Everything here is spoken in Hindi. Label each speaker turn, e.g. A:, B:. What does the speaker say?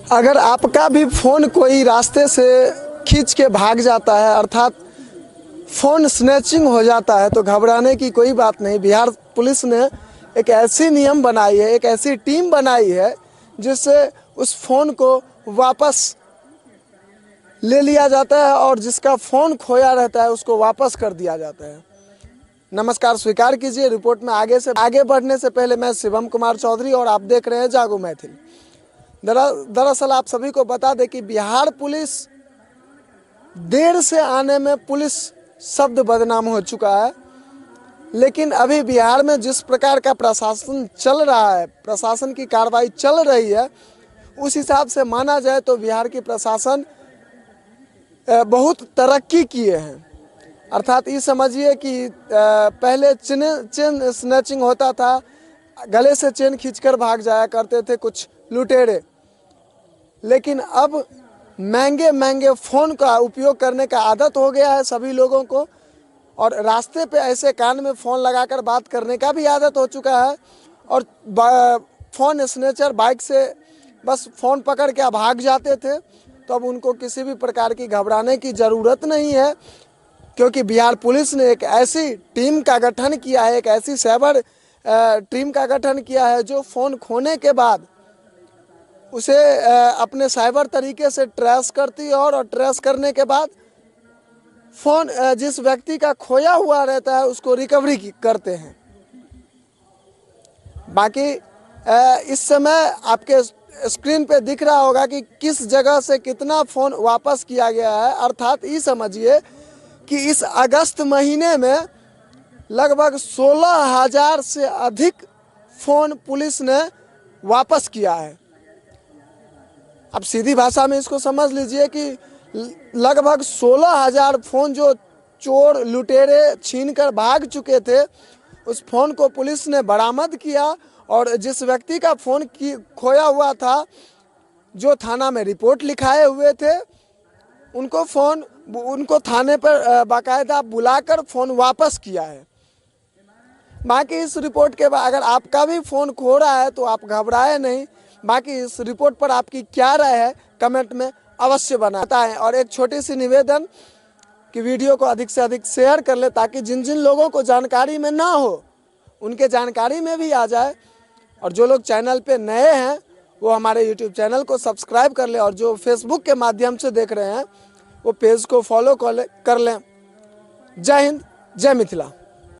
A: अगर आपका भी फ़ोन कोई रास्ते से खींच के भाग जाता है, अर्थात फ़ोन स्नैचिंग हो जाता है, तो घबराने की कोई बात नहीं। बिहार पुलिस ने एक ऐसी नियम बनाई है, एक ऐसी टीम बनाई है जिससे उस फ़ोन को वापस ले लिया जाता है और जिसका फ़ोन खोया रहता है उसको वापस कर दिया जाता है। नमस्कार, स्वीकार कीजिए। रिपोर्ट में आगे बढ़ने से पहले मैं शिवम कुमार चौधरी और आप देख रहे हैं जागो मैथिल। दरअसल आप सभी को बता दें कि बिहार पुलिस देर से आने में पुलिस शब्द बदनाम हो चुका है, लेकिन अभी बिहार में जिस प्रकार का प्रशासन चल रहा है, प्रशासन की कार्रवाई चल रही है, उस हिसाब से माना जाए तो बिहार की प्रशासन बहुत तरक्की किए हैं। अर्थात ये समझिए कि पहले चेन स्नैचिंग होता था, गले से चेन खींचकर भाग जाया करते थे कुछ लुटेरे, लेकिन अब महंगे महंगे फ़ोन का उपयोग करने का आदत हो गया है सभी लोगों को, और रास्ते पे ऐसे कान में फ़ोन लगाकर बात करने का भी आदत हो चुका है। और फ़ोन स्नैचर बाइक से बस फ़ोन पकड़ के भाग जाते थे, तो अब उनको किसी भी प्रकार की घबराने की ज़रूरत नहीं है, क्योंकि बिहार पुलिस ने एक ऐसी टीम का गठन किया है, एक ऐसी साइबर टीम का गठन किया है जो फ़ोन खोने के बाद उसे अपने साइबर तरीके से ट्रेस करती है, और ट्रेस करने के बाद फ़ोन जिस व्यक्ति का खोया हुआ रहता है उसको रिकवरी करते हैं। बाकी इस समय आपके स्क्रीन पे दिख रहा होगा कि किस जगह से कितना फ़ोन वापस किया गया है। अर्थात ये समझिए कि इस अगस्त महीने में लगभग 16,000 से अधिक फ़ोन पुलिस ने वापस किया है। अब सीधी भाषा में इसको समझ लीजिए कि लगभग 16,000 फ़ोन जो चोर लुटेरे छीन कर भाग चुके थे, उस फ़ोन को पुलिस ने बरामद किया, और जिस व्यक्ति का फ़ोन खोया हुआ था, जो थाना में रिपोर्ट लिखाए हुए थे, उनको थाने पर बाकायदा बुलाकर फ़ोन वापस किया है। बाकी इस रिपोर्ट के बाद अगर आपका भी फ़ोन खो रहा है तो आप घबराए नहीं। बाकी इस रिपोर्ट पर आपकी क्या राय है कमेंट में अवश्य बताएं, और एक छोटी सी निवेदन कि वीडियो को अधिक से अधिक शेयर कर ले, ताकि जिन जिन लोगों को जानकारी में ना हो उनके जानकारी में भी आ जाए। और जो लोग चैनल पे नए हैं वो हमारे यूट्यूब चैनल को सब्सक्राइब कर ले, और जो फेसबुक के माध्यम से देख रहे हैं वो पेज को फॉलो कर लें। जय हिंद, जय मिथिला।